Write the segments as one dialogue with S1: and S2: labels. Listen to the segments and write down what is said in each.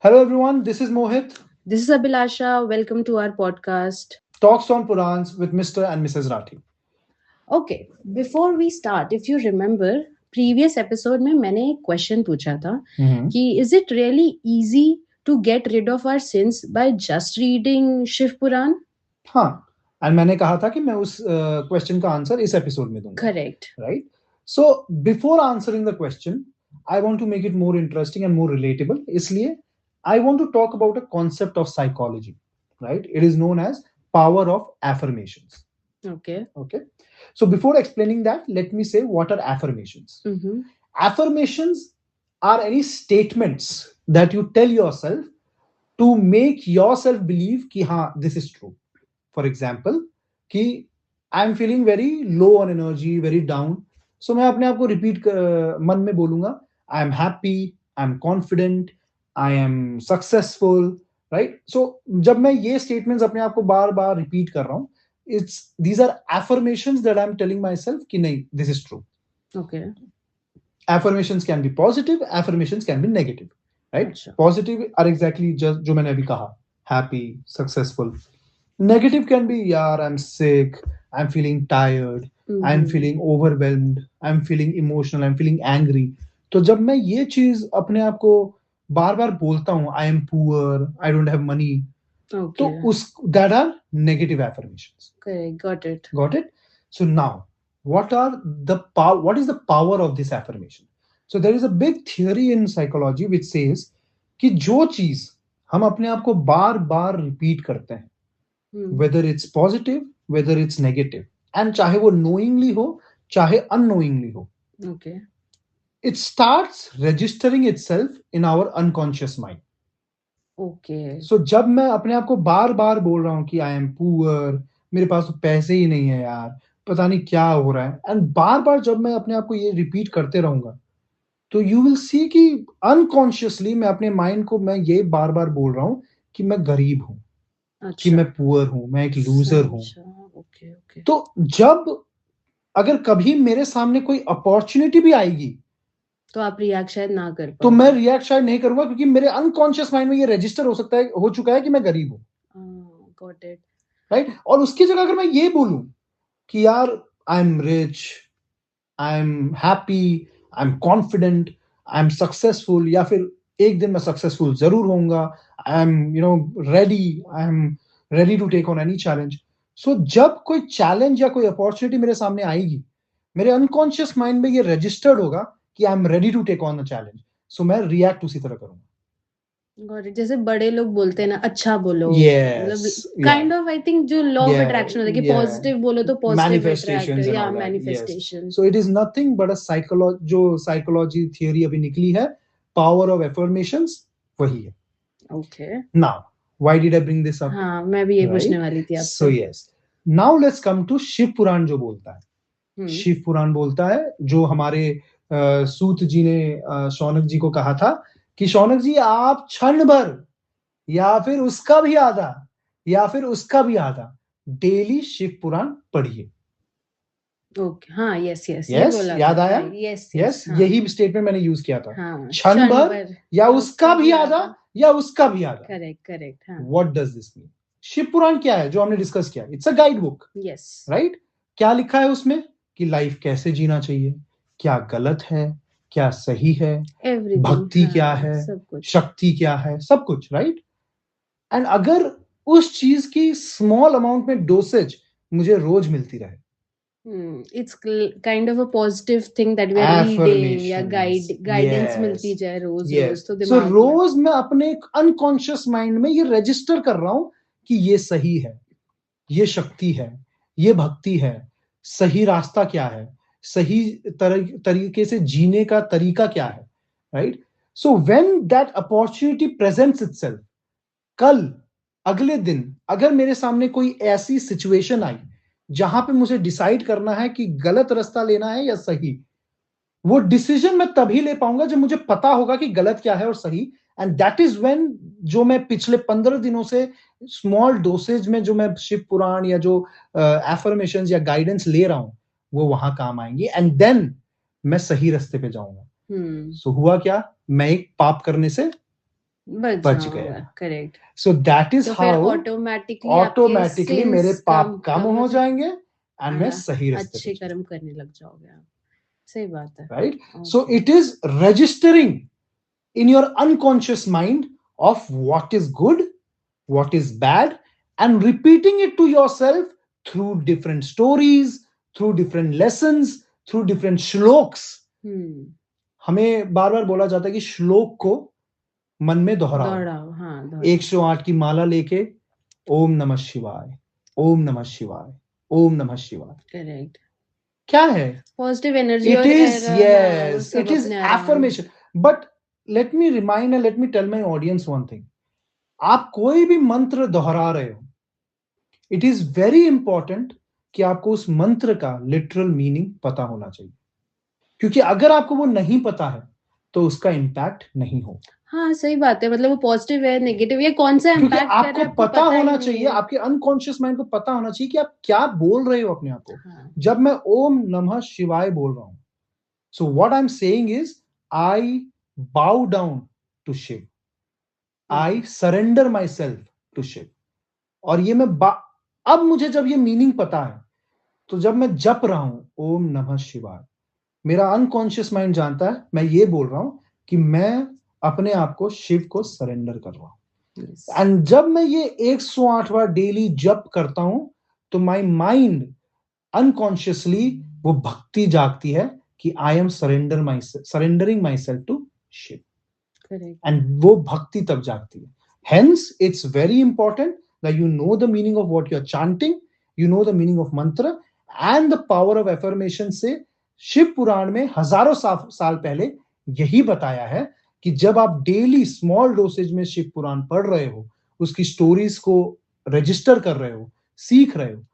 S1: Hello everyone, this is Mohit.
S2: This is Abhilasha. Welcome to our podcast.
S1: Talks on Purans with Mr. and Mrs. Rathi.
S2: Okay, before we start, if you remember, previous episode में मैंने एक question पूछा था कि is it really easy to get rid of our sins by just reading Shiv Puran?
S1: हाँ, and मैंने कहा था कि मैं उस question का answer इस episode में दूंगा.
S2: Correct.
S1: Right? So before answering the question, I want to make it more interesting and more relatable. इसलिए I want to talk about a concept of psychology. Right? It is known as power of affirmations.
S2: Okay.
S1: Okay. So before explaining that, let me say what are affirmations. Affirmations are any statements that you tell yourself to make yourself believe कि हाँ this is true. For example, कि I am feeling very low on energy, very down. So मैं अपने आप को repeat मन में बोलूंगा I am happy, I am confident, I am successful, right? So जब मैं ये statements अपने आप को बार बार repeat कर रहा हूँ, these are affirmations that I'm telling myself कि नहीं this is true.
S2: Okay.
S1: Affirmations can be positive, affirmations can be negative, right?
S2: अच्छा.
S1: Positive are exactly just जो मैंने अभी कहा, happy, successful. Negative can be यार I'm sick, I'm feeling tired, I'm feeling overwhelmed, I'm feeling emotional, I'm feeling angry. तो जब मैं ये चीज अपने आप को बार बार बोलता हूँ I am poor, I don't have money,
S2: Okay.
S1: तो उस that are negative affirmations.
S2: Okay, got it.
S1: Got it? So now, what is the power of this affirmation? So there is a big theory in psychology which says कि जो चीज हम अपने आप को बार बार repeat करते हैं, whether it's positive, whether it's negative, and चाहे वो knowingly हो, चाहे unknowingly हो,
S2: Okay.
S1: it starts registering itself in our unconscious mind.
S2: Okay.
S1: So जब मैं अपने आप को बार बार बोल रहा हूँ कि I am poor, मेरे पास तो पैसे ही नहीं है यार, पता नहीं क्या हो रहा है, एंड बार बार जब मैं अपने आप को ये रिपीट करते रहूंगा, तो यू विल सी कि अनकॉन्शियसली मैं अपने माइंड को मैं ये बार बार बोल रहा हूँ कि मैं गरीब हूँ, कि मैं पुअर हूँ, मैं एक लूजर हूँ.
S2: Okay, okay.
S1: तो जब अगर कभी मेरे सामने कोई अपॉर्चुनिटी भी आएगी,
S2: तो आप रिएक्ट शायद ना कर पाओ.
S1: तो मैं रिएक्ट शायद नहीं करूंगा क्योंकि मेरे अनकॉन्शियस माइंड में ये रजिस्टर हो चुका है कि मैं गरीब हूँ.
S2: Got it.
S1: राइट? और उसकी जगह अगर मैं ये बोलूं कि यार I am rich, I am happy, I am confident, I am successful, या फिर एक दिन मैं सक्सेसफुल जरूर होऊंगा, I am ready, I am ready to take on any challenge. So जब कोई चैलेंज या कोई अपॉर्चुनिटी मेरे सामने आएगी, मेरे अनकॉन्शियस माइंड में ये रजिस्टर्ड होगा कि I am ready to take on the challenge. So मैं रिएक्ट उसी तरह करूंगा.
S2: Got it. जैसे बड़े लोग बोलते हैं ना, अच्छा बोलो.
S1: Yes,
S2: kind of I think जो लॉ ऑफ अट्रैक्शन होता है कि
S1: yeah.
S2: पॉजिटिव बोलो तो पॉजिटिव
S1: Manifestations
S2: अट्रैक्ट,
S1: and
S2: या
S1: all that.
S2: Manifestation.
S1: So it is nothing but a जो साइकोलॉजी थियरी अभी निकली है, पावर ऑफ एफर्मेशंस, वही है.
S2: Okay.
S1: Now, why did I bring this up?
S2: हाँ, मैं भी ये पूछने वाली थी आपसे.
S1: So yes, now let's come to Shiv पुराण जो बोलता है. शिव पुराण बोलता है, जो हमारे सूत जी ने शौनक जी को कहा था कि शौनक जी आप क्षण भर या फिर उसका भी आधा या फिर उसका भी आधा डेली शिव पुराण पढ़िए.
S2: ओके. हाँ, यस यस,
S1: ये बोला याद आया?
S2: यस
S1: यस, यही स्टेटमेंट मैंने यूज किया था.
S2: हाँ,
S1: क्षण भर या उसका भी आधा या उसका भी आधा.
S2: Correct correct. हाँ.
S1: What does this mean? Shiv Puran क्या है जो हमने डिस्कस किया? It's a guide book.
S2: Yes.
S1: Right? क्या लिखा है उसमें कि लाइफ कैसे जीना चाहिए, क्या गलत है, क्या सही है, भक्ति क्या है, शक्ति क्या है, सब कुछ. राइट? एंड अगर उस चीज की स्मॉल अमाउंट में डोसेज मुझे रोज मिलती रहे,
S2: it's kind of a positive thing that we are reading या guidance मिलती जाए रोज. तो
S1: so रोज मैं अपने अनकॉन्शियस माइंड में ये रजिस्टर कर रहा हूं कि ये सही है, ये शक्ति है, ये भक्ति है, सही रास्ता क्या है, सही तरीके से जीने का तरीका क्या है. Right? So when that opportunity presents itself, कल अगले दिन अगर मेरे सामने कोई ऐसी सिचुएशन आई जहां पे मुझे डिसाइड करना है कि गलत रास्ता लेना है या सही, वो डिसीजन मैं तभी ले पाऊंगा जब मुझे पता होगा कि गलत क्या है और सही. एंड दैट इज व्हेन जो मैं पिछले 15 दिनों से स्मॉल डोसेज में जो मैं शिव पुराण या जो एफर्मेशंस या गाइडेंस ले रहा हूं, वो वहां काम आएंगे. एंड देन मैं सही रास्ते पे जाऊंगा. सो हुआ क्या? मैं एक पाप करने से बच गया।
S2: करेक्ट।
S1: सो दैट इज
S2: तो फिर
S1: हाउ ऑटोमेटिकली मेरे पाप कम हो जाएंगे एंड मैं सही रास्ते
S2: अच्छे कर्म करने लग जाओगे आप। सही बात है।
S1: Right. So it is registering in your unconscious mind of what is good, what is bad, and repeating it to yourself through different stories, through different lessons, through different shloks. हमें बार बार बोला जाता है कि श्लोक को मन में दोहराओ।
S2: हाँ,
S1: 108 की माला लेके ओम नमः शिवाय, ओम नमः शिवाय, ओम नमः शिवाय। करेक्ट। क्या है? Positive energy. It is, yes, it is affirmation. But let me remind and let me tell my audience one thing. आप कोई भी मंत्र दोहरा रहे हो, it is very important कि आपको उस मंत्र का literal meaning पता होना चाहिए, क्योंकि अगर आपको वो नहीं पता है तो उसका इम्पैक्ट नहीं हो। हाँ, सही बात है। मतलब वो पॉजिटिव है, नेगेटिव, ये कौन सा इम्पैक्ट कर रहा है, आपको पता होना चाहिए, आपके अनकॉन्शियस माइंड को पता होना चाहिए कि आप क्या बोल रहे हो अपने आप को। हाँ। जब मैं ओम नमः शिवाय बोल रहा हूं, so what I'm saying is I bow down to Shiv. I surrender myself to Shiv. और ये मैं अब मुझे जब ये मीनिंग पता है, तो जब मैं जप रहा हूं ओम नमः शिवाय, मेरा अनकॉन्शियस माइंड जानता है मैं ये बोल रहा हूं कि मैं अपने आप को शिव को सरेंडर कर रहा हूं। एंड जब मैं ये 108 बार डेली जप करता हूं, तो माई माइंड अनकॉन्शियसली वो भक्ति जागती है कि I am surrendering myself to Shiv. And वो भक्ति तब जागती है। Hence it's very important that you know the meaning of what you are chanting, you know the meaning of mantra and the power of affirmation. से शिव पुराण में हजारों साल पहले यही बताया है कि जब आप डेली स्मॉल डोसेज में शिव पुराण पढ़ रहे हो, उसकी स्टोरीज को रजिस्टर कर रहे हो, सीख रहे हो,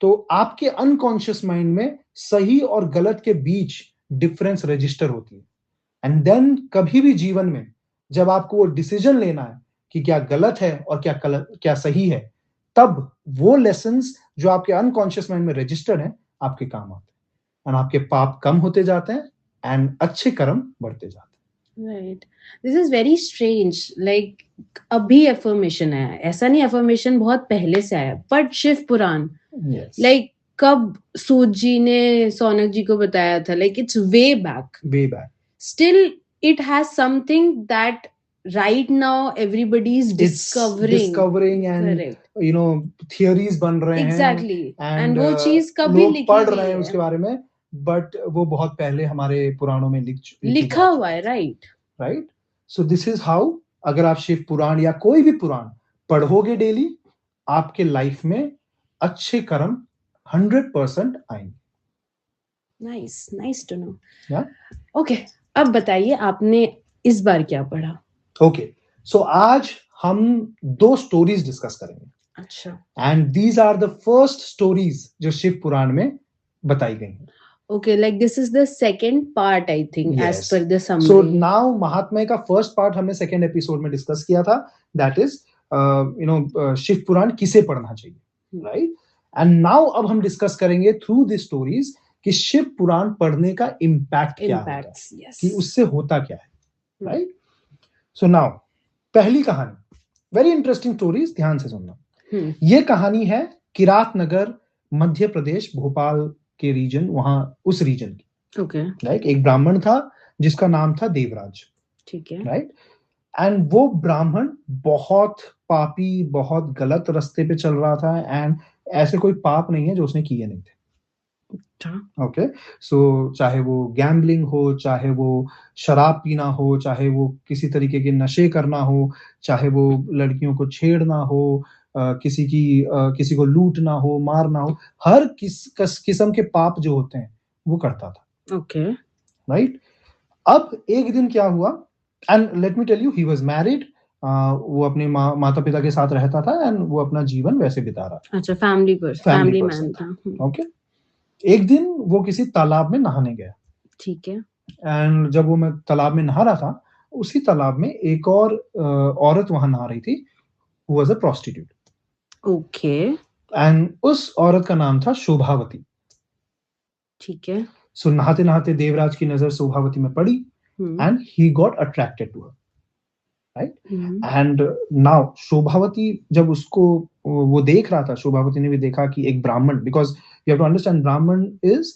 S1: तो आपके अनकॉन्शियस माइंड में सही और गलत के बीच डिफरेंस रजिस्टर होती है। एंड देन कभी भी जीवन में जब आपको वो डिसीजन लेना है कि क्या गलत है और क्या सही है, तब वो लेसन्स जो आपके अनकॉन्शियस माइंड में रजिस्टर्ड है आपके काम आते हैं, एंड आपके पाप कम होते जाते हैं एंड अच्छे कर्म बढ़ते जाते हैं। Right, this is very strange. Like अभी एफर्मेशन है, ऐसा नहीं एफर्मेशन बहुत पहले से आया, बट शिव पुराण लाइक कब सूत जी ने सौनक जी को बताया था, like it's way back. Still it has something that right now everybody is discovering and correct. You know, theories बन रहे हैं exactly. and वो चीज कभी लोग पढ़ रहे हैं उसके बारे में, but वो बहुत पहले हमारे पुराणों में लिखा हुआ है। Right. So this is how, अगर आप शिव पुराण या कोई भी पुराण पढ़ोगे डेली, आपके लाइफ में अच्छे कर्म 100% आएंगे। Nice to know. ओके, अब बताइए आपने इस बार क्या पढ़ा? ओके, सो आज हम 2 स्टोरीज डिस्कस करेंगे। अच्छा। And these are the first stories जो शिव पुराण में बताई गई हैं। Okay, like this is the second part, I think, yes. as per the summary. So now महात्म्य का first part हमने second episode में discuss किया था, that is, शिव पुराण किसे पढ़ना चाहिए, right? And now अब हम discuss करेंगे through these stories कि शिव पुराण पढ़ने का इम्पैक्ट क्या है, yes. कि उससे होता क्या है, राइट? सो नाउ पहली कहानी, वेरी इंटरेस्टिंग स्टोरीज, ध्यान से सुनना। ये कहानी है किरात नगर, मध्य प्रदेश, भोपाल के रीजन, वहां उस रीजन की। Okay, right. एक ब्राह्मण था जिसका नाम था देवराज। ठीक है, राइट। एंड वो ब्राह्मण बहुत पापी, बहुत गलत रास्ते पे चल रहा था, एंड ऐसे कोई पाप नहीं है जो उसने किए नहीं थे। ओके, सो चाहे वो गैम्बलिंग हो, चाहे वो शराब पीना हो, चाहे वो किसी तरीके के नशे करना हो, चाहे वो लड़कियों को छेड़ना हो, किसी को लूटना हो, मारना हो, हर किस्म के पाप जो होते हैं वो करता था। Okay, right. अब एक दिन क्या हुआ, and let me tell you, he was married. वो अपने माता पिता के साथ रहता था एंड वो अपना जीवन वैसे बिता रहा था। अच्छा, फैमिली मैन था। ओके, एक दिन वो किसी तालाब में नहाने गया। ठीक है। एंड जब वो तालाब में नहा रहा था, उसी तालाब में एक और औरत वहां नहा रही थी, who was a prostitute. Okay. And उस औरत का नाम था शोभावती। ठीक है। सो नहाते नहाते देवराज की नजर शोभावती में पड़ी and he got attracted to her. Right? And now Shobhavati जब उसको वो देख रहा था, शोभावती ने भी देखा कि एक Brahmin, because you have to understand Brahmin is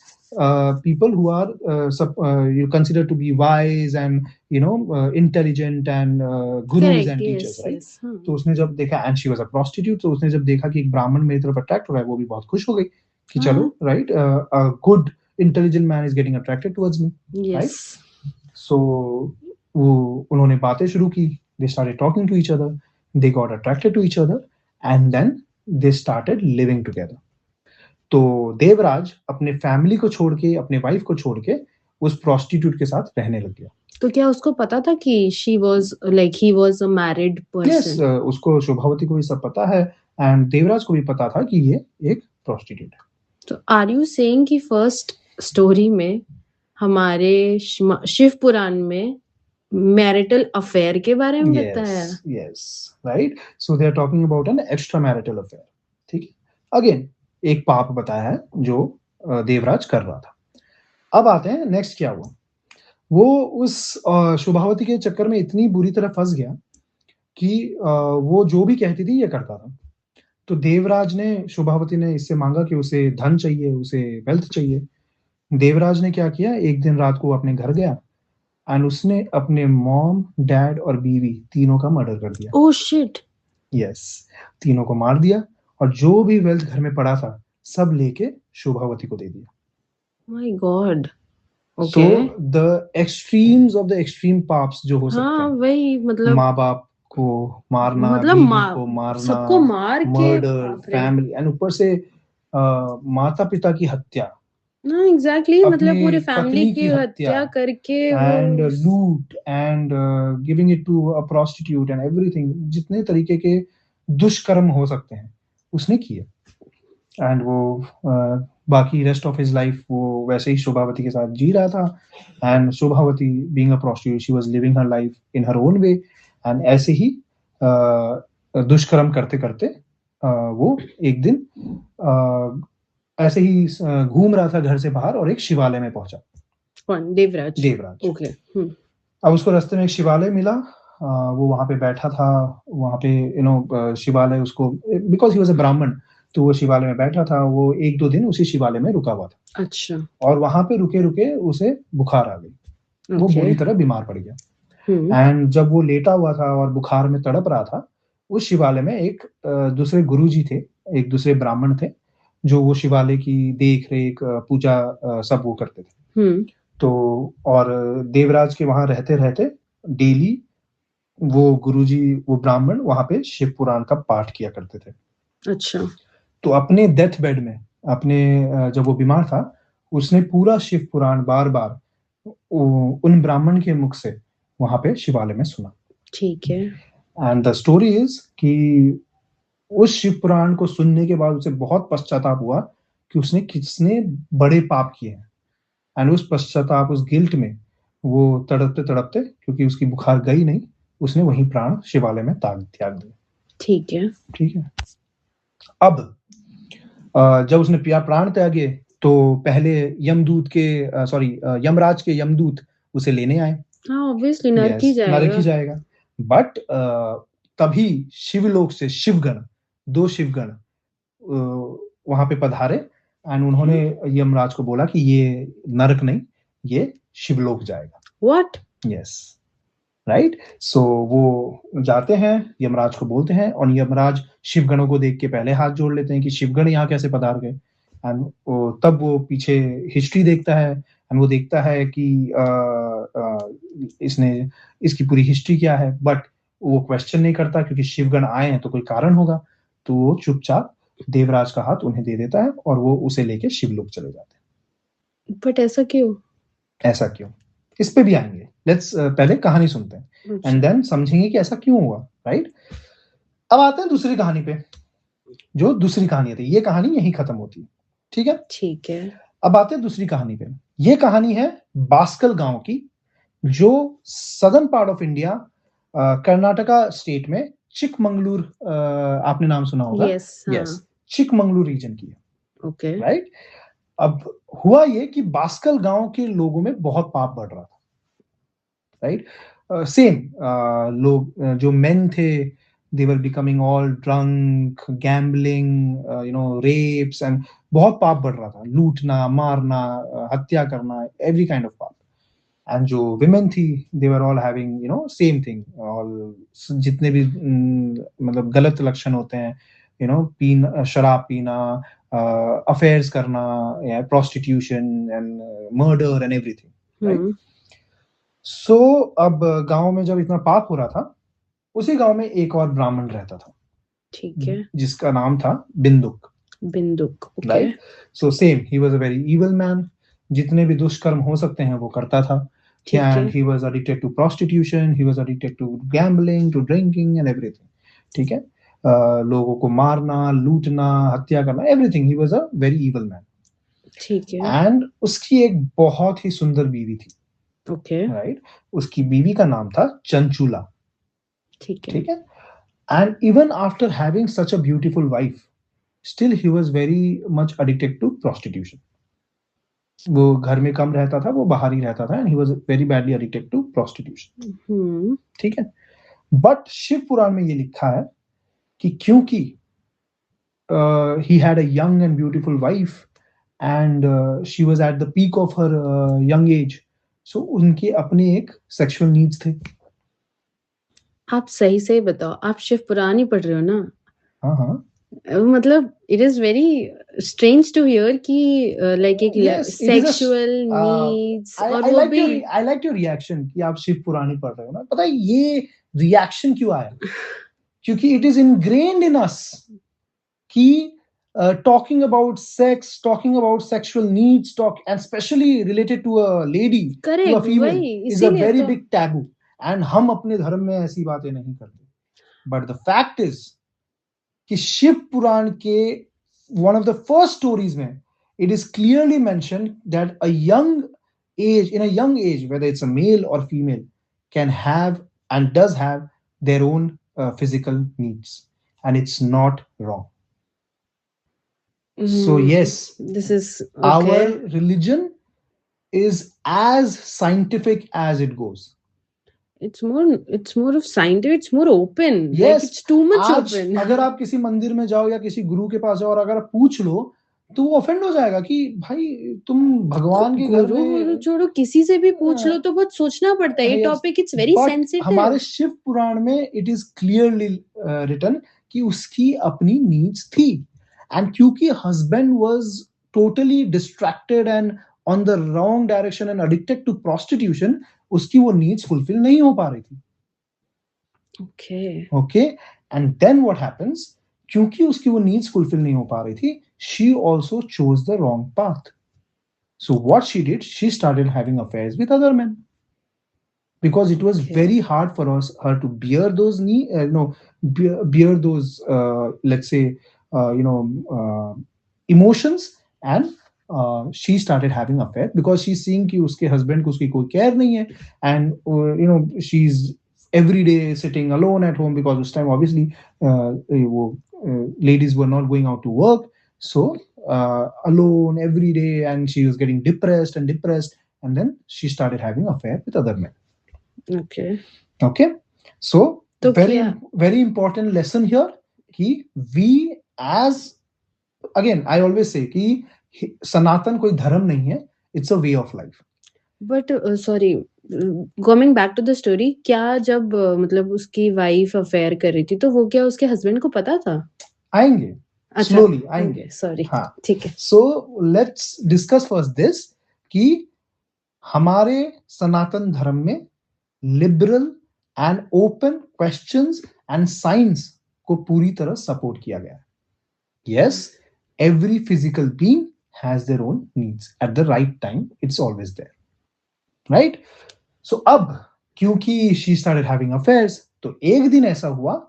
S1: people who are you consider to be wise and intelligent and gurus and teachers, right? तो उसने जब देखा, and she was a prostitute, तो उसने जब देखा कि एक ब्राह्मण मेरी तरफ अट्रैक्ट हो रहा है, वो भी बहुत खुश हो गई कि चलो, right, a good intelligent man is getting attracted towards me, right? So वो उन्होंने बातें शुरू की, they started talking to each other, they got attracted to each other, and then they started living together. तो देवराज अपने फैमिली को छोड़ के, अपने वाइफ को छोड़ के उस प्रोस्टिट्यूट के साथ रहने लग गया।
S2: तो क्या उसको पता था कि she was like he was a married person?
S1: Yes, उसको, शोभावती को भी सब पता है, एंड देवराज को भी पता था कि ये एक प्रोस्टिट्यूट है।
S2: तो आर यू सेइंग कि फर्स्ट स्टोरी में हमारे शिव पुराण में मैरिटल अफेयर के बारे में बताया?
S1: Yes, right. So they are talking about an extramarital affair. ठीक है, अगेन एक पाप बताया है जो देवराज कर रहा था। अब आते हैं नेक्स्ट क्या हुआ। वो उस शोभावती के चक्कर में इतनी बुरी तरह फंस गया कि वो जो भी कहती थी ये करता था। तो देवराज ने, शोभावती ने इससे मांगा कि उसे धन चाहिए, उसे वेल्थ चाहिए। देवराज ने क्या किया, एक दिन रात को अपने घर गया एंड उसने अपने मॉम, डैड और बीवी तीनों का मर्डर कर दिया।
S2: Oh shit.
S1: यस, तीनों को मार दिया और जो भी वेल्थ घर में पड़ा था सब लेके शोभावती को दे दिया।
S2: My God.
S1: So the extremes of the extreme पाप्स जो हो सकते हैं।
S2: हाँ वही, मतलब
S1: माँ बाप को मारना,
S2: मतलब
S1: बीवी को मारना,
S2: सबको मार के,
S1: मर्डर, फैमिली, एंड ऊपर से माता पिता की हत्या।
S2: एग्जैक्टली, मतलब पूरी फैमिली की हत्या करके,
S1: एंड लूट and giving it to a prostitute and everything, जितने तरीके के दुष्कर्म हो सकते हैं उसने किए। एंड वो बाकी रेस्ट ऑफ हिज लाइफ वो वैसे ही शोभावती के साथ जी रहा था। And Shobhavati being a prostitute, she was living her life in her own way. And ऐसे ही दुष्कर्म करते करते वो एक दिन ऐसे ही घूम रहा था घर से बाहर और एक शिवालय में पहुंचा। देवराज।
S2: ओके।
S1: अब उसको रास्ते में एक शिवालय मिला, वो वहां पे बैठा था। वहां पे शिवालय उसको, बिकॉज ही वाज अ ब्राह्मण, तो वो शिवालय में बैठा था। वो एक दो दिन उसी शिवालय में रुका हुआ था।
S2: अच्छा।
S1: और वहां पे रुके रुके उसे बुखार आ गई। वो बुरी तरह बीमार पड़ गया। एंड जब वो लेटा हुआ था और बुखार में तड़प रहा था, उस शिवालय में एक दूसरे गुरुजी थे, एक दूसरे ब्राह्मण थे जो वो शिवालय की देख रेख, पूजा सब वो करते थे। तो और देवराज के वहां रहते रहते डेली वो गुरुजी, वो ब्राह्मण वहां पे शिव पुराण का पाठ किया करते थे।
S2: अच्छा।
S1: तो अपने डेथ बेड में, अपने जब वो बीमार था, उसने पूरा शिव पुराण बार बार उन ब्राह्मण के मुख से वहां पे शिवालय में सुना।
S2: ठीक है।
S1: एंड द स्टोरी इज कि उस शिव पुराण को सुनने के बाद उसे बहुत पश्चाताप हुआ कि उसने कितने बड़े पाप किए हैं। एंड उस पश्चाताप, उस गिल्ट में वो तड़पते तड़पते, क्योंकि उसकी बुखार गई नहीं, उसने वहीं प्राण शिवालय में त्याग दिए। ठीक है। अब जब उसने प्राण त्यागे तो पहले यमदूत के यमराज के यमदूत उसे लेने आए।
S2: हाँ ऑब्वियसली नरक ही
S1: जाएगा। बट तभी शिवलोक से शिवगण, 2 शिवगण वहां पे पधारे एंड उन्होंने यमराज को बोला कि ये नरक नहीं, ये शिवलोक जाएगा।
S2: व्हाट?
S1: Yes, right. सो वो जाते हैं, यमराज को बोलते हैं, और यमराज शिवगणों को देख के पहले हाथ जोड़ लेते हैं कि शिवगण यहाँ कैसे पधार गए। एंड तब वो पीछे हिस्ट्री देखता है एंड वो देखता है कि इसकी पूरी हिस्ट्री क्या है। बट वो क्वेश्चन नहीं करता, क्योंकि शिवगण आए हैं तो कोई कारण होगा। तो वो चुपचाप देवराज का हाथ उन्हें दे देता है और वो उसे लेके शिवलोक चले जाते हैं।
S2: बट ऐसा क्यों?
S1: इस पे भी आएंगे। लेट्स पहले कहानी सुनते हैं एंड देन समझेंगे कि ऐसा क्यों हुआ, राइट। अब आते हैं दूसरी कहानी पे। जो दूसरी कहानी थी, ये कहानी यहीं खत्म होती है। ठीक है। अब आते हैं दूसरी कहानी पे। ये कहानी है बास्कल गांव की, जो southern part of India, Karnataka state में चिकमंगलूर, आपने नाम सुना होगा।
S2: यस,
S1: चिकमंगलूर रीजन की है।
S2: Okay,
S1: right. अब हुआ ये कि बास्कल गांव के लोगों में बहुत पाप बढ़ रहा था, राइट। सेम लोग जो मेन थे, they were becoming all drunk, gambling, rapes, and बहुत पाप बढ़ रहा था, लूटना, मारना, हत्या करना, every kind of पाप. And जो women थी, they were all having same thing, all जितने भी मतलब गलत लक्षण होते हैं, पीना, शराब पीना, affairs करना, prostitution and murder and everything, right? So अब गांव में जब इतना पाप हो रहा था, उसी गांव में एक और ब्राह्मण रहता था,
S2: ठीक है,
S1: जिसका नाम था बिंदुक.
S2: okay.
S1: Right. So same, he was a very evil man. जितने भी दुष्कर्म हो सकते हैं वो करता था. And he was addicted to prostitution, he was addicted to gambling, to drinking and everything. ठीक है, लोगों को मारना, लूटना, हत्या करना, everything. He was a very evil man.
S2: ठीक है.
S1: And उसकी एक बहुत ही सुंदर बीवी थी.
S2: Okay.
S1: Right? उसकी बीवी का नाम था चंचूला.
S2: ठीक
S1: है. And even after having such a beautiful wife, still he was very much addicted to prostitution. वो घर में कम रहता था, वो बाहर ही रहता था, and he was very badly addicted to prostitution. ठीक है. But शिव पुराण में ये लिखा है कि क्योंकि he had a young and beautiful wife and she was at the peak of her young age, so उनके अपने एक sexual needs थे.
S2: आप सही से बताओ, आप शिव पुराण ही पढ़ रहे हो ना?
S1: हाँ.
S2: मतलब it is very strange to hear कि like एक sexual needs. और वो भी
S1: I like your reaction कि आप शिव पुराण ही पढ़ रहे हो ना. पता है ये reaction क्यों आया? क्योंकि it is ingrained in us कि talking about sex, talking about sexual needs, and especially related to a lady, to a female, is a very big taboo. And हम अपने धर्म में ऐसी बातें नहीं करते. But the fact is कि शिव पुराण के one of the first stories में it is clearly mentioned that in a young age, whether it's a male or female, can have and does have their own physical needs, and it's not wrong. So yes,
S2: this is okay.
S1: Our religion is as scientific as it goes.
S2: It's more of scientific, it's more open.
S1: Yes,
S2: like it's too much open.
S1: अगर आप किसी मंदिर में जाओ या किसी गुरु के पास जाओ और अगर आप पूछ लो तो वो ऑफेंड हो जाएगा कि भाई तुम भगवान के घर में
S2: छोड़ो, किसी से भी पूछ लो तो बहुत सोचना पड़ता है. ये टॉपिक इट्स वेरी सेंसिटिव.
S1: हमारे शिव पुराण में इट इज क्लियरली रिटन कि उसकी अपनी नीड्स थी. एंड क्योंकि husband was totally distracted and on the wrong direction and addicted to prostitution, उसकी वो नीड्स फुलफिल नहीं हो पा रही थी. Okay. And then what happens, क्योंकि उसकी वो नीड्स फुलफिल नहीं हो पा रही थी, she also chose the wrong path. So what she did, she started having affairs with other men because it was very hard for her to bear those bear those let's say emotions, and she started having affairs because she's seeing कि उसके husband को उसकी कोई care नहीं है, and she's every day sitting alone at home because this time obviously ladies were not going out to work, so alone every day, and she was getting depressed, and then she started having affair with other men. Okay, so very important lesson here कि we as, again I always say कि सनातन कोई धर्म नहीं है, it's a way of life.
S2: But sorry, going back to the story, क्या जब मतलब उसकी वाइफ अफेयर कर रही थी तो वो क्या उसके हस्बैंड को पता था?
S1: आएंगे slowly आएंगे.
S2: सॉरी,
S1: हाँ
S2: ठीक है.
S1: So let's discuss first this कि हमारे सनातन धर्म में liberal and open questions and science को पूरी तरह सपोर्ट किया गया. Yes, every physical being has their own needs. At the right time, it's always there. Right? So अब क्योंकि she started having affairs, तो एक दिन ऐसा हुआ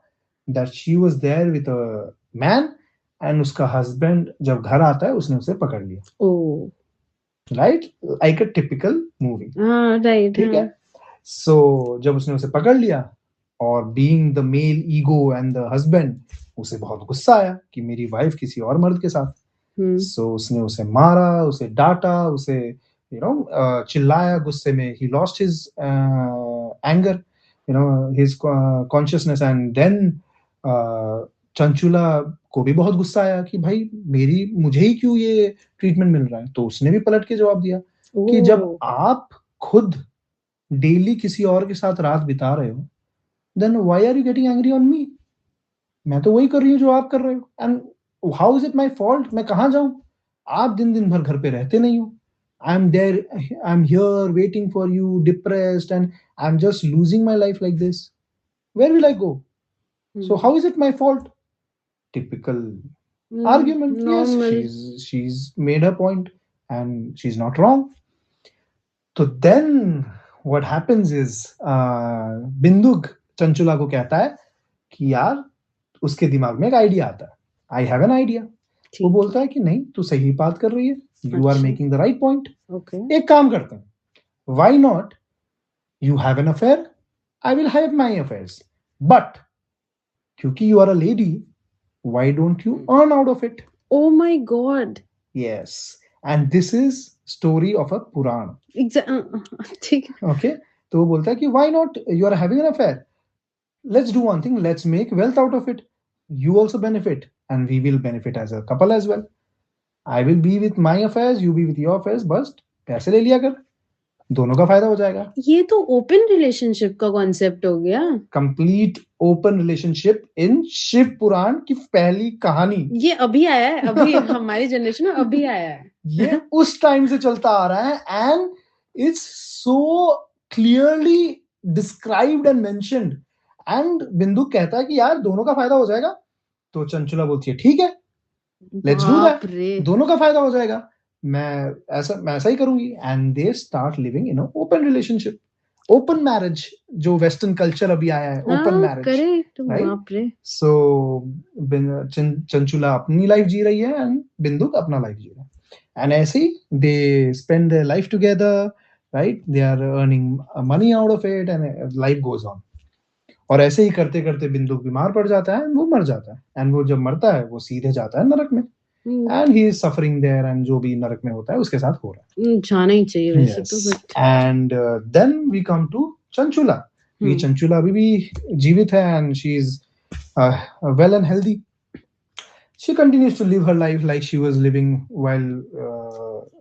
S1: that she was there with a man, and उसका husband जब घर आता है उसने उसे पकड़ लिया.
S2: Oh.
S1: Right? Like a typical movie.
S2: Right.
S1: ठीक है. So जब उसने उसे पकड़ लिया और being the male ego and the husband, उसे बहुत गुस्सा आया कि मेरी वाइफ किसी और मर्द के साथ. So उसने उसे मारा, उसे डांटा, उसे चिल्लाया गुस्से में. He lost his anger his consciousness. And then Chanchula को भी बहुत गुस्सा आया कि भाई मुझे ही क्यों ये ट्रीटमेंट मिल रहा है। तो उसने भी पलट के जवाब दिया कि जब आप खुद डेली किसी और के साथ रात बिता रहे हो, then why are you getting angry on me? मैं तो वही कर रही हूँ जो आप कर रहे हो, and how is it my fault? मैं कहाँ जाऊं? आप दिन भर घर पे रहते नहीं हो। I'm there, I'm here waiting for you, depressed, and I'm just losing my life like this. Where will I go? So how is it my fault? Typical argument.
S2: Normal.
S1: Yes, she's made her point and she's not wrong. So then what happens is बिंदुक Chanchula को कहता है कि यार उसके दिमाग में एक idea आता है, आई हैव एन आइडिया। वो बोलता है कि नहीं, तू सही बात कर रही है, you are making the right point. एक काम करते हैं, why not you have an affair, I will have my affairs, but क्योंकि you are a lady, why don't you earn out of it?
S2: Oh my God.
S1: Yes, and this is story of a Puran.
S2: Okay.
S1: तो वो बोलता है कि why not, you are having an affair, let's do one thing, let's make wealth out of it, you also benefit and we will benefit as a couple as well. I will be with my affairs, you be with your affairs, बस पैसे ले लिया कर, दोनों का फायदा हो जाएगा।
S2: ये तो ओपन रिलेशनशिप का कॉन्सेप्ट हो गया।
S1: Complete open relationship in Shiv Puran की पहली कहानी।
S2: ये अभी आया है, अभी हमारी जनरेशन में अभी आया है।
S1: ये उस टाइम से चलता आ रहा है and it's so clearly described and mentioned. And बिंदु कहता है कि यार दोनों का फायदा हो जाएगा। तो चंचुला बोलती है ठीक है, लेट्स डू दैट, दोनों का फायदा हो जाएगा, मैं ऐसा ही करूंगी। And they start living in open relationship, open marriage, जो वेस्टर्न कल्चर अभी आया है, ओपन मैरिज। सो चंचुला अपनी लाइफ जी रही है एंड बिंदुक अपना लाइफ जी रहा है। एंड ऐसे ही they spend their life together, right, they are earning money out of it and life goes on. और ऐसे ही करते करते बिंदुक बीमार पड़ जाता है, वो मर जाता है। एंड वो जब मरता है वो सीधे जाता है नरक में, and he is suffering there, and जो भी नरक में होता है उसके साथ हो रहा है।
S2: जाना ही चाहिए वैसे तो।
S1: And then we come to Chanchula. ये चंचुला अभी भी जीवित है and she is well and healthy. She continues to live her life like she was living while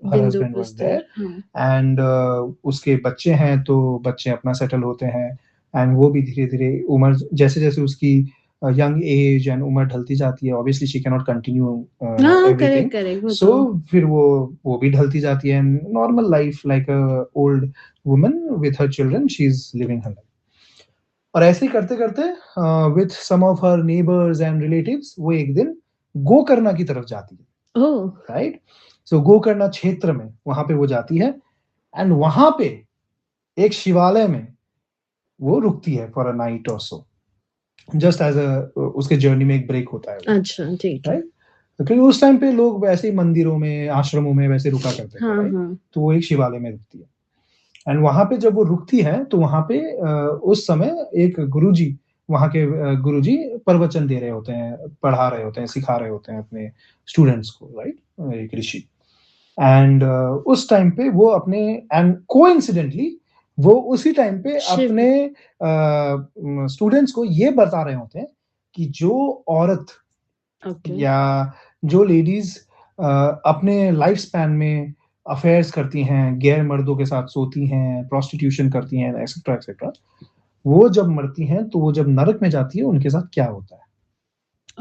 S1: her husband was there. And उसके बच्चे हैं तो बच्चे अपना सेटल होते हैं, एंड वो भी धीरे धीरे उम्र जैसे जैसे उसकी यंग एज एंड उम्र ढलती जाती है, obviously she can not continue everything, so फिर वो भी ढलती जाती है। Normal life like a old woman with her children, she is living her life. और ऐसे ही करते करते with some of her neighbours and relatives वो एक दिन गोकर्णा की तरफ जाती है, राइट। सो गोकर्णा क्षेत्र में वहां पे वो जाती है, एंड वहां पे एक शिवालय में वो रुकती है फॉर अ नाइट और सो, जस्ट एज अ उसके जर्नी में एक ब्रेक होता है।
S2: अच्छा, ठीक है।
S1: क्योंकि उस टाइम पे लोग वैसे ही मंदिरों में, आश्रमों में वैसे रुका करते थे, तो वो एक शिवालय में रुकती है। एंड वहां पे जब वो रुकती है तो वहां पे उस समय एक गुरुजी, वहां के गुरुजी प्रवचन दे रहे होते हैं, पढ़ा रहे होते हैं, सिखा रहे होते हैं अपने स्टूडेंट्स को, राइट, एक ऋषि। एंड उस टाइम पे वो अपने, एंड कोइंसिडेंटली वो उसी टाइम पे अपने स्टूडेंट्स को ये बता रहे होते हैं कि जो औरत या जो लेडीज अपने लाइफ स्पैन में अफेयर्स करती हैं, गैर मर्दों के साथ सोती हैं, प्रोस्टिट्यूशन करती हैं, एक्सेट्रा एक्सेट्रा, वो जब मरती हैं तो वो जब नरक में जाती है उनके साथ क्या होता है।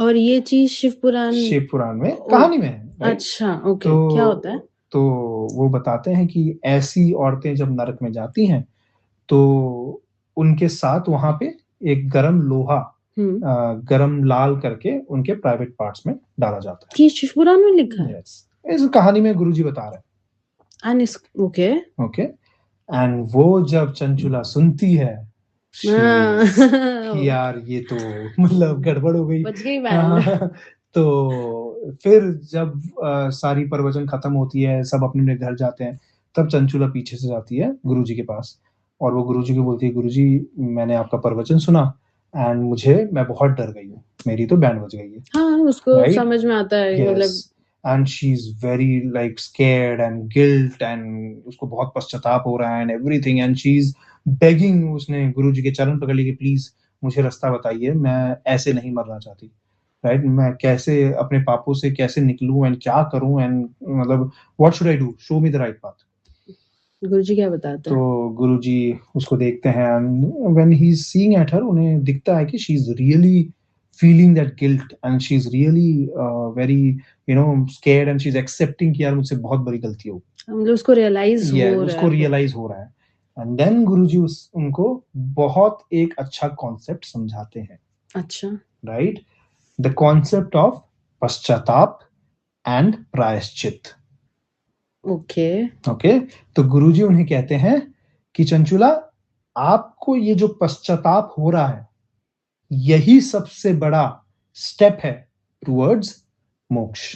S1: और ये चीज शिव पुराण में कहानी में है।
S2: अच्छा, ओके। तो क्या होता है?
S1: तो वो बताते हैं कि ऐसी औरतें जब नरक में जाती हैं तो उनके साथ वहां पे एक गरम लोहा, गरम लाल करके उनके प्राइवेट पार्ट्स में डाला जाता है।
S2: ये शिव पुराण में लिखा है?
S1: इस कहानी में गुरुजी बता रहे हैं।
S2: Okay
S1: okay. एंड वो जब चंचुला सुनती है कि यार ये तो मतलब गड़बड़ हो गई, बच गई बात। तो फिर जब सारी प्रवचन खत्म होती है, सब अपने अपने घर जाते हैं, तब चंचुला पीछे से जाती है गुरुजी के पास और वो गुरुजी को बोलती है, गुरुजी मैंने आपका प्रवचन सुना एंड मैं बहुत डर गई हूँ, मेरी तो बैंड बज गई है।
S2: हाँ, उसको समझ में आता है, मतलब
S1: and she's very like scared and guilt and उसको बहुत पश्चाताप हो रहा है and everything, and she's begging, उसने गुरुजी के चरण पकड़ लिए कि प्लीज मुझे रास्ता बताइए, मैं ऐसे नहीं मरना चाहती, राइट, मैं कैसे अपने पापों से कैसे निकलूं एंड क्या करूं एंड मतलब what should I do, show me the right path.
S2: Guruji क्या बताते हैं?
S1: तो गुरुजी उसको देखते हैं and when he is seeing at her, उन्हें दिखता है कि she is really feeling that guilt and she is really very scared and she is accepting कि यार मुझसे बहुत बड़ी गलती हो,
S2: मतलब उसको रियलाइज हो रहा
S1: उसको
S2: है।
S1: रियलाइज हो रहा है। एंड देन गुरुजी उनको बहुत एक अच्छा कॉन्सेप्ट समझाते हैं,
S2: अच्छा।
S1: राइट, द कॉन्सेप्ट ऑफ पश्चाताप एंड प्रायश्चित।
S2: ओके।
S1: ओके, तो गुरुजी उन्हें कहते हैं कि चंचुला, आपको ये जो पश्चाताप हो रहा है, यही सबसे बड़ा स्टेप है टुवर्ड्स मोक्ष।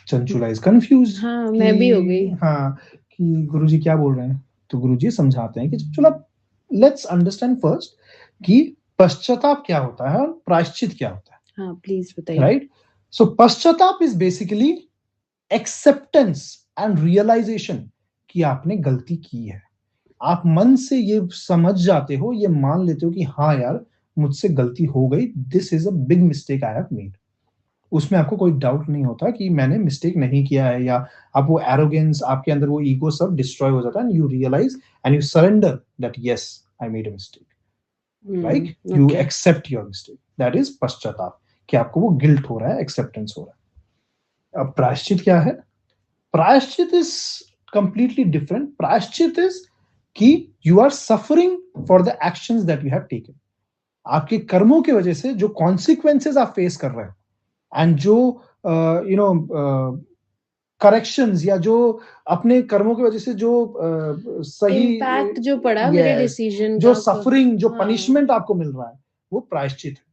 S1: Chanchula is confuse.
S2: हाँ, मैं भी हो गई।
S1: हाँ, कि गुरुजी क्या बोल रहे हैं। तो गुरुजी समझाते हैं कि चंचुला, लेट्स अंडरस्टैंड फर्स्ट कि पश्चाताप क्या होता है और प्रायश्चित क्या होता है।
S2: हाँ, प्लीज बताइए।
S1: राइट, सो पश्चाताप is basically acceptance and realisation कि आपने गलती की है। आप मन से ये समझ जाते हो, ये मान लेते हो कि हाँ यार मुझसे गलती हो गई, this is a big mistake I have made. उसमें आपको कोई डाउट नहीं होता कि मैंने मिस्टेक नहीं किया है, या आप वो एरोगेंस, आपके अंदर वो ईगो सब डिस्ट्रॉय हो जाता है and you realise and you surrender that yes I made a mistake, like you
S2: okay.
S1: Accept your mistake, that is पश्चाताप, कि आपको वो गिल्ट हो रहा है, एक्सेप्टेंस हो रहा है। अब प्रायश्चित क्या है? प्रायश्चित इज कंप्लीटली डिफरेंट। प्रायश्चित इज कि you are suffering for the actions that you have taken. आपके कर्मों की वजह से जो कॉन्सिक्वेंसेस आप फेस कर रहे हैं एंड जो करेक्शंस या जो अपने कर्मों की वजह से जो सही
S2: इम्पैक्ट जो पड़ा मेरे डिसीजन
S1: जो
S2: का,
S1: सफरिंग, जो
S2: हाँ।
S1: पनिशमेंट आपको मिल रहा है, वो प्रायश्चित है।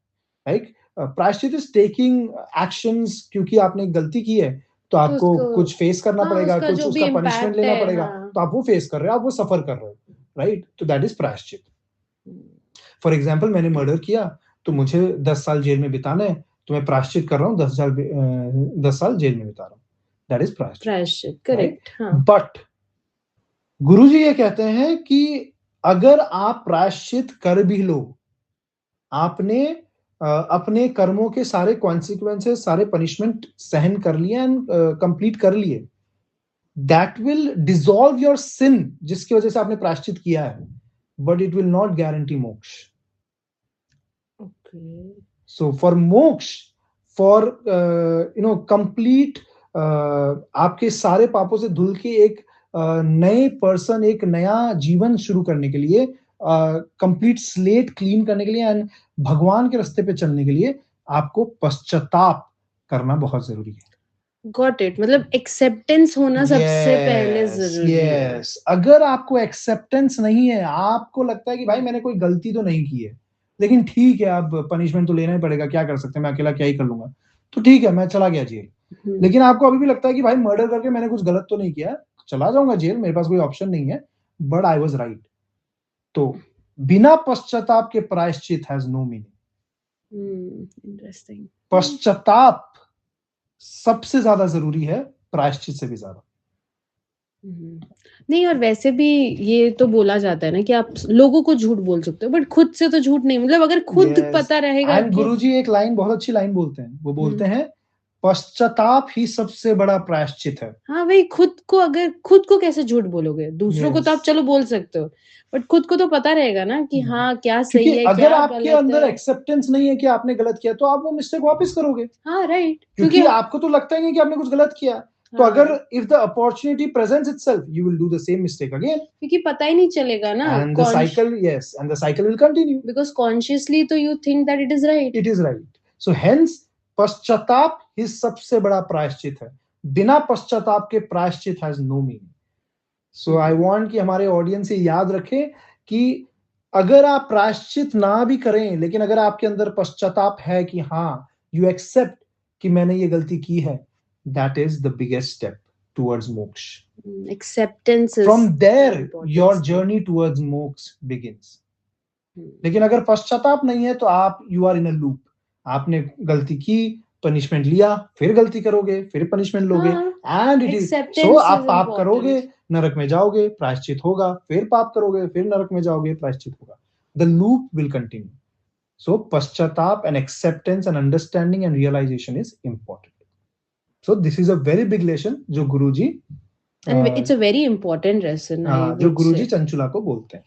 S1: राइट, प्रायश्चित इज टेकिंग एक्शंस, क्योंकि आपने गलती की है तो आपको कुछ फेस करना पड़ेगा,
S2: उसका
S1: कुछ
S2: जो भी
S1: उसका पनिशमेंट
S2: इम्पैक्ट
S1: लेना
S2: है,
S1: पड़ेगा,
S2: हाँ।
S1: तो आप वो फेस कर रहे हो, आप वो सफर कर रहे हो, राइट, तो दैट इज प्रायश्चित। फॉर एग्जाम्पल, मैंने मर्डर किया तो मुझे 10 साल जेल में बिताना है, तो मैं प्रायश्चित कर रहा हूँ, 10 साल जेल में बिता रहा हूँ, दैट इज
S2: प्रायश्चित, करेक्ट, हाँ।
S1: बट गुरुजी ये कहते हैं कि अगर आप प्रायश्चित कर भी लो, आपने अपने कर्मों के सारे कॉन्सिक्वेंसेस, सारे पनिशमेंट सहन कर लिए एंड कंप्लीट कर लिए, that will dissolve your sin, जिसकी वजह से आपने प्रायश्चित किया है, but it will not guarantee मोक्ष। सो फॉर मोक्ष, फॉर कंप्लीट, आपके सारे पापों से धुल के एक नए पर्सन, एक नया जीवन शुरू करने के लिए, कंप्लीट स्लेट क्लीन करने के लिए एंड भगवान के रास्ते पे चलने के लिए आपको पश्चाताप करना बहुत जरूरी है।
S2: गॉट इट, मतलब एक्सेप्टेंस होना सबसे पहले जरूरी है।
S1: यस, अगर आपको एक्सेप्टेंस नहीं है, आपको लगता है कि भाई मैंने कोई गलती तो नहीं की है, लेकिन ठीक है अब पनिशमेंट तो लेना ही पड़ेगा, क्या कर सकते हैं, मैं अकेला क्या ही कर लूंगा, तो ठीक है मैं चला गया जेल। लेकिन आपको अभी भी लगता है कि भाई मर्डर करके मैंने कुछ गलत तो नहीं किया, चला जाऊंगा जेल, मेरे पास कोई ऑप्शन नहीं है, बट आई वॉज राइट, तो बिना पश्चाताप के प्रायश्चित हैज नो मीनिंग।
S2: इंटरेस्टिंग।
S1: पश्चाताप सबसे ज्यादा जरूरी है, प्रायश्चित से भी ज्यादा।
S2: नहीं, और वैसे भी ये तो बोला जाता है ना कि आप लोगों को झूठ बोल सकते हो, बट खुद से तो झूठ नहीं, मतलब अगर खुद पता रहेगा।
S1: एंड गुरुजी एक लाइन, बहुत अच्छी लाइन बोलते हैं, वो बोलते हैं पश्चाताप ही सबसे बड़ा प्रायश्चित है।
S2: हाँ भाई, खुद को, अगर खुद को कैसे झूठ बोलोगे, दूसरों को तो आप चलो बोल सकते हो, बट खुद को तो पता रहेगा ना कि हाँ क्या सही है,
S1: अगर
S2: क्या
S1: आपके अंदर एक्सेप्टेंस नहीं है कि आपने गलत किया, तो आप वो मिस्टेक वापस करोगे।
S2: हाँ, राइट,
S1: क्योंकि आपको तो लगता ही नहीं कि आपने कुछ गलत किया, तो अगर if the opportunity presents itself, you will do the same mistake again,
S2: क्योंकि पता ही नहीं चलेगा ना,
S1: and the cycle, yes, and the cycle will continue,
S2: because consciously तो you think that it is right.
S1: It is right. So hence पश्चाताप ही सबसे बड़ा प्रायश्चित है, बिना पश्चाताप के प्रायश्चित has no meaning. So I want कि हमारे ऑडियंस ये याद रखें कि अगर आप प्रायश्चित ना भी करें, लेकिन अगर आपके अंदर पश्चाताप है कि हाँ यू एक्सेप्ट कि मैंने ये गलती की है, that is the biggest step towards moksha.
S2: Acceptance,
S1: from there your journey towards moksha begins. लेकिन अगर पश्चाताप नहीं है तो आप, you are in a loop, आपने गलती की, पनिशमेंट लिया, फिर गलती करोगे, फिर पनिशमेंट लोगे, एंड इट इज सो आप पाप करोगे, नरक में जाओगे, प्रायश्चित होगा, फिर पाप करोगे, फिर नरक में जाओगे, प्रायश्चित होगा. The loop will continue. So paschatap and acceptance and understanding and realization is important. So this is a very big lesson जो गुरुजी
S2: and it's a very important lesson, I
S1: जो
S2: would
S1: गुरुजी
S2: say.
S1: चंचुला को बोलते हैं.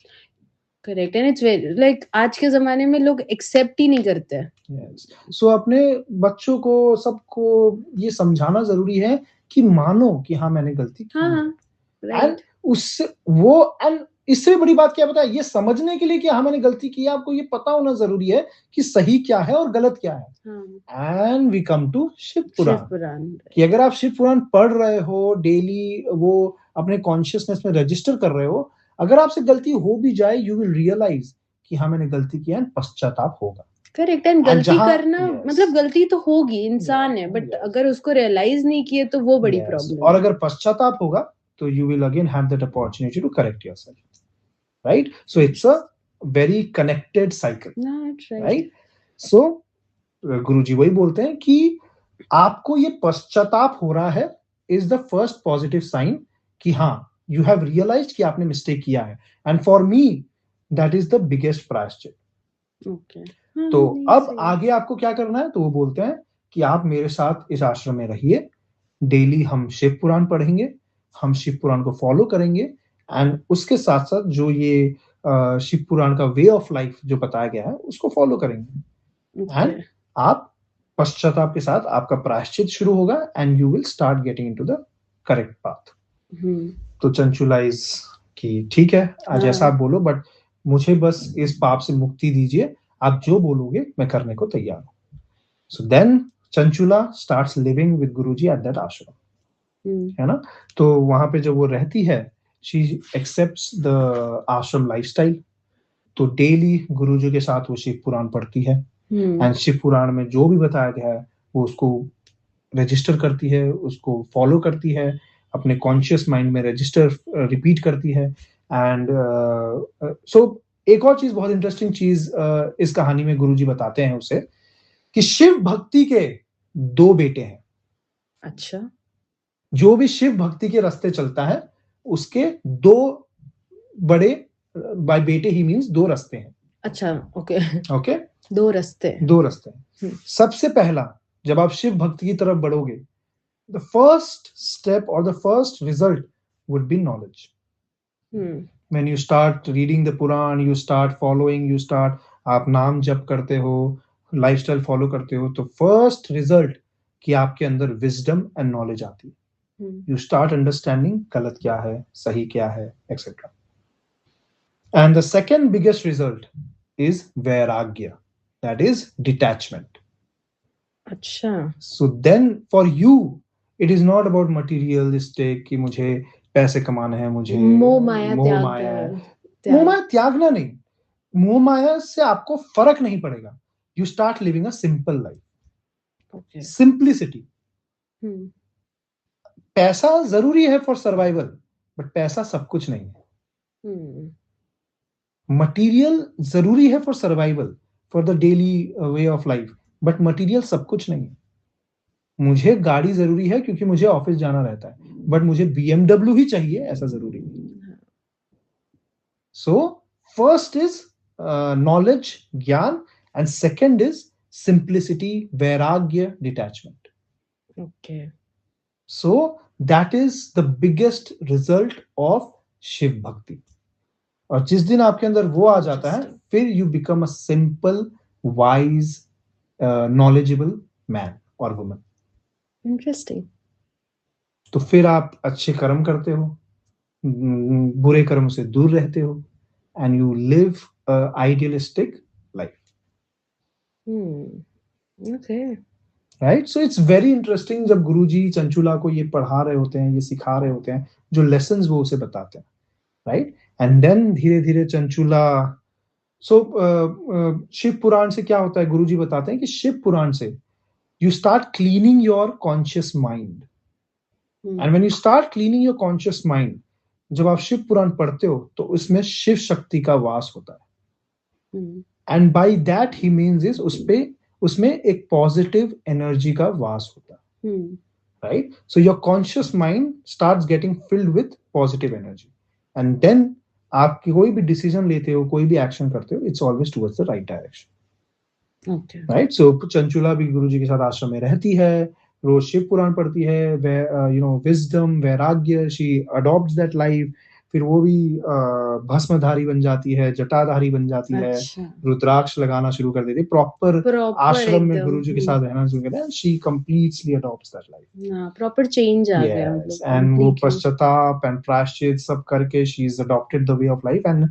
S2: Correct, and it's very like आज के जमाने में लोग accept ही नहीं करते हैं.
S1: Yes. So अपने बच्चों को सबको ये समझाना जरूरी है कि मानो कि हाँ मैंने गलती की है.
S2: हाँ, right.
S1: And उससे वो and इससे बड़ी बात क्या पता है, ये समझने के लिए कि हाँ मैंने गलती की है, आपको ये पता होना जरूरी है कि सही क्या है और गलत क्या है. And we come to Shiv Puran कि अगर आप शिव पुराण पढ़ रहे हो डेली, वो अपने कॉन्शियसनेस में रजिस्टर कर रहे हो, अगर आपसे गलती हो भी जाए, यू विल रियलाइज कि हाँ मैंने गलती किया है, पश्चाताप होगा.
S2: करेक्ट, एंड गलती करना मतलब गलती तो होगी, इंसान है, बट अगर उसको रियलाइज नहीं किए तो वो बड़ी प्रॉब्लम.
S1: और अगर पश्चाताप होगा तो you will again have that opportunity to correct yourself, right? So it's a very connected cycle. Right? So गुरुजी वही बोलते हैं कि आपको ये पश्चाताप हो रहा है is the first positive sign कि हाँ you have realized कि आपने मिस्टेक किया है. And for me that is the biggest प्रायश्चित.
S2: Okay.
S1: तो अब आगे आपको क्या करना है, तो वो बोलते हैं कि आप मेरे साथ इस आश्रम में रहिए, डेली हम शिव पुराण पढ़ेंगे, हम शिव पुराण को फॉलो करेंगे, एंड उसके साथ साथ जो ये शिव पुराण का वे ऑफ लाइफ जो बताया गया है उसको फॉलो करेंगे. एंड आप पश्चाताप के साथ आपका प्रायश्चित शुरू होगा and you will start getting into the correct path. तो चंचुलाइज कि ठीक है आज ऐसा आप बोलो, बट मुझे बस इस पाप से मुक्ति दीजिए, आप जो बोलोगे मैं करने को तैयार हूं. So then Chanchula starts living with Guruji at that ashram. है ना. तो वहां पे जब वो रहती है, शी एक्सेप्ट्स द आश्रम लाइफस्टाइल. तो डेली गुरुजी के साथ वो शिव पुराण पढ़ती है, एंड शिव पुराण में जो भी बताया गया है वो उसको रजिस्टर करती है, उसको फॉलो करती है, अपने कॉन्शियस माइंड में रजिस्टर रिपीट करती है. एंड सो एक और चीज, बहुत इंटरेस्टिंग चीज इस कहानी में गुरुजी बताते हैं उसे, कि शिव भक्ति के 2 बेटे हैं.
S2: अच्छा.
S1: जो भी शिव भक्ति के रास्ते चलता है उसके 2 बड़े, बाय बेटे ही मींस 2 रास्ते हैं.
S2: अच्छा, ओके.
S1: ओके,
S2: 2 रास्ते.
S1: 2 रास्ते. सबसे पहला, जब आप शिव भक्ति की तरफ बढ़ोगे, द फर्स्ट स्टेप और the first result would be knowledge. When you start reading the Puran, you start following, you start, आप नाम जप करते हो, लाइफस्टाइल फॉलो करते हो, तो फर्स्ट रिजल्ट कि आपके अंदर विजडम एंड नॉलेज आती है. यू स्टार्ट अंडरस्टैंडिंग गलत क्या है, सही क्या है, etcetera. And the second biggest result is वैराग्य, दैट इज डिटैचमेंट.
S2: अच्छा.
S1: So then for you it is not about materialistic कि मुझे पैसे कमाने हैं, मुझे मोह माया त्यागना नहीं. मोह माया से आपको फर्क नहीं पड़ेगा. You start living a simple life. Simplicity. पैसा जरूरी है फॉर सर्वाइवल, बट पैसा सब कुछ नहीं है. मटीरियल जरूरी है for survival, for the daily way of life, but material सब कुछ नहीं है. मुझे गाड़ी जरूरी है क्योंकि मुझे ऑफिस जाना रहता है, बट मुझे BMW ही चाहिए ऐसा जरूरी नहीं. सो फर्स्ट इज नॉलेज, ज्ञान, एंड सेकंड इज सिंप्लिसिटी, वैराग्य, detachment.
S2: Okay.
S1: So that is the biggest result of Shiv bhakti. और जिस दिन आपके अंदर वो आ जाता है, फिर you become a simple, wise, knowledgeable man और वुमन.
S2: इंटरेस्टिंग.
S1: तो फिर आप अच्छे कर्म करते हो, बुरे कर्म से दूर रहते हो, and you live idealistic life.
S2: Okay.
S1: Right. So it's very interesting जब गुरुजी चंचुला को ये पढ़ा रहे होते हैं, ये सिखा रहे होते हैं, जो लेसन्स वो उसे बताते हैं. राइट. एंड देन धीरे धीरे चंचुला, शिव पुराण से क्या होता है, गुरुजी बताते हैं कि शिव पुराण से you start cleaning your conscious mind. And when you start cleaning your conscious mind, जब आप शिव पुराण पढ़ते हो तो उसमें शिव शक्ति का वास होता है. And by that he means is उसमें एक पॉजिटिव एनर्जी का वास होता है. right? So your conscious mind starts getting filled with positive energy, and then आप कोई भी डिसीजन लेते हो, कोई भी एक्शन करते हो, it's always towards the right direction,
S2: Okay.
S1: Right? So Chanchula भी गुरुजी के साथ आश्रम में रहती है, रोज शिव पुराण पढ़ती है, यू नो विजडम, वैराग्य, शी अडॉप्ट्स दैट लाइफ, फिर वो भी भस्मधारी बन जाती है, जटाधारी बन जाती है,
S2: अच्छा,
S1: रुद्राक्ष लगाना शुरू कर देती है, प्रॉपर
S2: प्रॉपर
S1: आश्रम में
S2: एकदम
S1: गुरुजी के साथ रहना शुरू कर देती है, she completely adopts that life.
S2: हाँ, प्रॉपर चेंज आ गया
S1: Yes,
S2: मतलब
S1: and वो
S2: completely.
S1: पश्चाताप and प्रायश्चित सब करके she is adopted the way of life and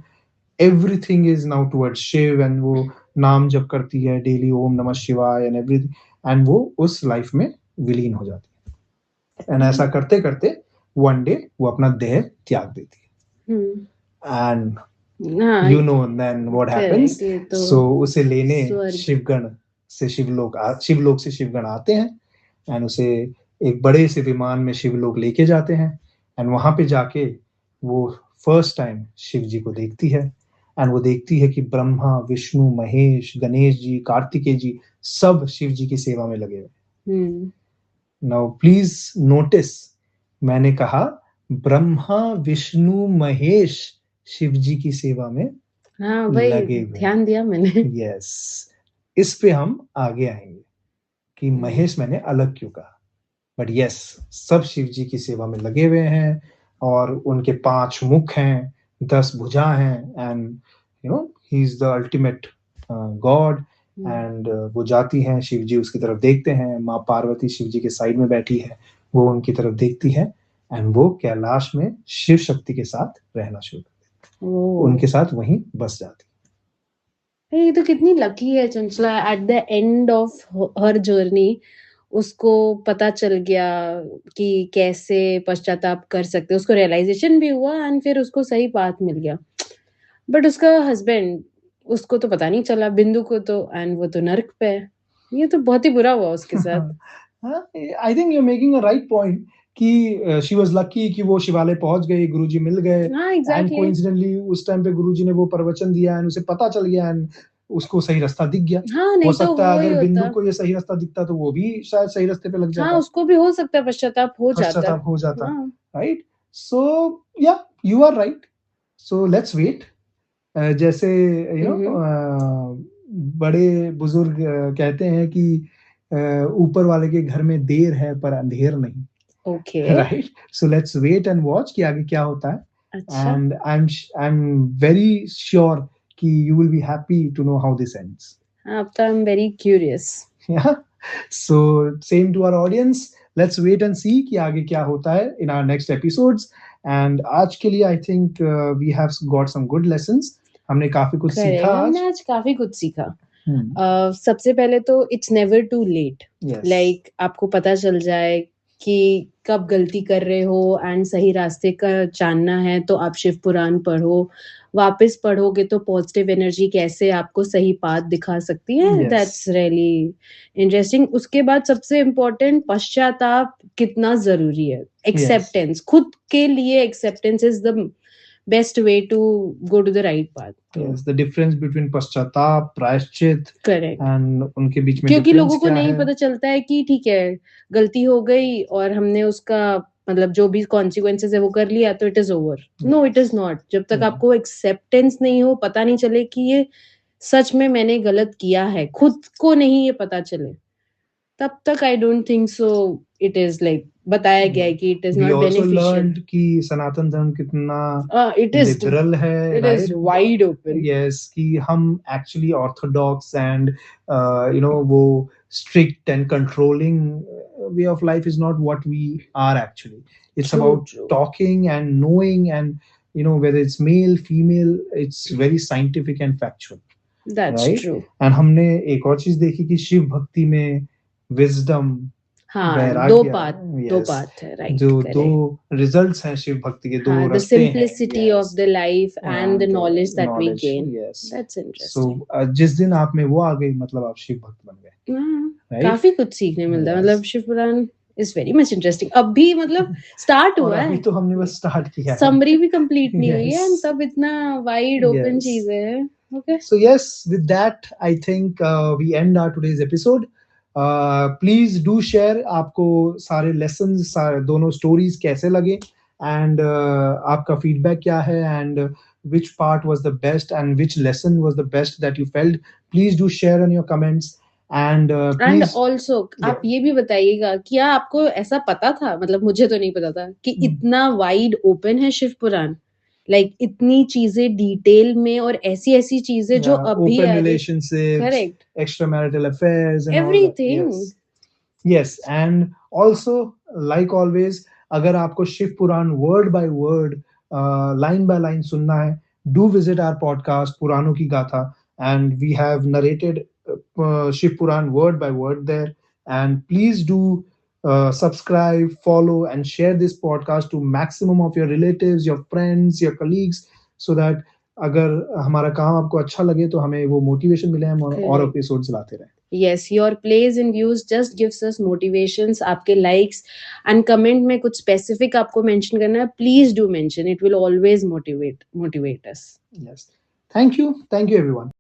S1: everything is now towards Shiv, and वो नाम जप करती है डेली, ओम नमः शिवाय and everything, and वो उस लाइफ में विलीन हो जाती है, and ऐसा करते करते one day वो अपना देह त्याग देती है, and
S2: हाँ,
S1: you know then what happens,
S2: correct, ये तो
S1: so उसे लेने
S2: स्वर्ग।
S1: शिवगण से शिवलोक से शिवगण आते हैं, and उसे एक बड़े से विमान में शिवलोक लेके जाते हैं, and वहां पे जाके वो फर्स्ट टाइम शिव जी को देखती है, एंड वो देखती है कि ब्रह्मा, विष्णु, महेश, गणेश जी, कार्तिकेय जी सब शिव जी की सेवा में लगे हुए। नाउ प्लीज नोटिस, मैंने कहा ब्रह्मा, विष्णु, महेश शिव जी की सेवा में
S2: हाँ
S1: लगे
S2: भाई,
S1: हुए।
S2: ध्यान दिया मैंने।
S1: यस, इस पे हम आगे आएंगे कि महेश मैंने अलग क्यों कहा, बट यस, सब शिव जी की सेवा में लगे हुए हैं, और उनके 5 मुख हैं, 10 भुजा हैं, and you no he is the ultimate God, and वो जाती हैं, शिव जी उसकी तरफ देखते हैं, माँ पार्वती शिव जी के साइड में बैठी है, वो उनकी तरफ देखती है, एंड वो कैलाश में शिव शक्ति के साथ रहना शुरू करती है, उनके साथ वहीं बस जाती है।
S2: ये तो कितनी लकी है Chanchala, at the end of her journey उसको पता चल गया कि कैसे पश्चाताप कर सकते, उसको रियलाइजेशन भी हुआ एंड फिर उसको सही पाथ मिल गया, बट उसका हस्बैंड, उसको तो पता नहीं चला, बिंदु को तो, एंड वो तो नर्क पे है, ये तो बहुत ही बुरा हुआ उसके साथ।
S1: I think you are making a right point कि शी वाज लकी कि वो शिवालय पहुंच गई, गुरुजी मिल गए,
S2: हाँ,
S1: एंड
S2: एग्जैक्टली।
S1: कोइंसिडेंटली उस टाइम पे गुरुजी ने वो प्रवचन दिया, एंड उसे पता चल गया, एंड उसको सही रास्ता दिख गया।
S2: हाँ,
S1: हो
S2: नहीं तो
S1: सकता है
S2: वो ही
S1: अगर बिंदु
S2: होता।
S1: को ये सही रास्ता दिखता तो वो भी शायद सही रास्ते पे लग
S2: हाँ,
S1: जाता,
S2: उसको भी हो सकता है पश्चाताप हो जाता।
S1: पश्चाताप हो जाता,
S2: हाँ,
S1: राइट? सो या you are right, so let's wait. जैसे यू नो बड़े बुजुर्ग कहते हैं कि ऊपर वाले के घर में देर है पर अंधेर नहीं,
S2: okay,
S1: right? So let's wait and watch कि आगे क्या होता है,
S2: अच्छा,
S1: and I am very sure कि you will be happy to know how this ends.
S2: अब तो I am very curious.
S1: Yeah, so same to our audience, let's wait and see कि आगे क्या होता है in our next episodes, and आज के लिए I think we have got some good lessons, हमने काफी कुछ सीखा आज।
S2: हमने आज काफी कुछ सीखा। सबसे पहले तो it's never too late, like आपको पता चल जाए कि कब गलती कर रहे हो एंड सही रास्ते का जानना है तो आप शिव पुराण पढ़ो, वापस पढ़ोगे तो पॉजिटिव एनर्जी कैसे आपको सही पाथ दिखा सकती है, दैट्स रियली इंटरेस्टिंग। उसके बाद सबसे इम्पोर्टेंट पश्चाताप कितना जरूरी है, एक्सेप्टेंस, खुद के लिए acceptance is the best way to go to the right path.
S1: Yes, the difference between पश्चाताप, प्रायश्चित,
S2: correct,
S1: and उनके बीच में
S2: क्योंकि लोगों को नहीं
S1: है?
S2: पता चलता है कि ठीक है गलती हो गई और हमने उसका मतलब जो भी कॉन्सिक्वेंसेस है वो कर लिया तो it is over. No, it is not. जब तक आपको एक्सेप्टेंस नहीं हो, पता नहीं चले कि ये सच में मैंने गलत किया है, खुद को नहीं ये पता चले, तब तक I don't think so it is like बताया गया है कि इट इज नॉट बेनिफिशियल।
S1: कि सनातन धर्म कितना
S2: इट इज
S1: लिबरल है,
S2: it is wide open.
S1: Yes, कि हम actually orthodox and you know वो strict and controlling way of life is not what we are actually, it's about talking and knowing and you know whether it's male, female, it's very scientific and factual.
S2: That's
S1: right?
S2: true.
S1: And हमने एक और चीज देखी कि शिव भक्ति में wisdom,
S2: हाँ, दो पार्ट है, राइट?
S1: जो दो रिजल्ट्स हैं शिव भक्ति के, दो रास्ते हैं,
S2: the simplicity of the life and the knowledge that we gain.
S1: Yes,
S2: that's interesting.
S1: So जिस दिन आप में वो आ गई, मतलब आप शिव भक्त बन गए।
S2: right? काफी कुछ सीखने मिलता है, मतलब शिव पुराण is very much interesting. अभी मतलब स्टार्ट हुआ है,
S1: अभी तो हमने बस स्टार्ट किया है,
S2: समरी भी कंप्लीट नहीं हुई है, तब इतना वाइड ओपन चीजें हैं। Okay.
S1: So yes, with that, I think we end our today's episode. Please do share आपको सारे लेसन्स दोनों स्टोरीज कैसे लगे एंड आपका फीडबैक क्या है and which part was the best and which lesson was the best that you felt. Please do share on your comments and
S2: and
S1: please
S2: also आप ये भी बताइएगा क्या आपको ऐसा पता था, मतलब मुझे तो नहीं पता था कि इतना वाइड ओपन है शिव पुराण, लाइक इतनी चीजें डिटेल में और ऐसी ऐसी चीजें जो अभी
S1: open
S2: आगे
S1: relationships,
S2: correct
S1: extramarital affairs and all that.
S2: Everything
S1: Yes, and also like always, अगर आपको Shiv Puran word by word line by line सुनना है, do visit our podcast पुराणों की गाथा and we have narrated Shiv Puran word by word there. And please do subscribe, follow, and share this podcast to maximum of your relatives, your friends, your colleagues, so that अगर हमारा काम आपको अच्छा लगे तो हमें वो मोटिवेशन मिले, हम और
S2: Correct.
S1: एपिसोड्स लाते रहें.
S2: yes, your plays and views just gives us motivations. आपके likes and comment में कुछ specific आपको mention करना है, please do mention. It will always motivate us.
S1: Yes. Thank you everyone.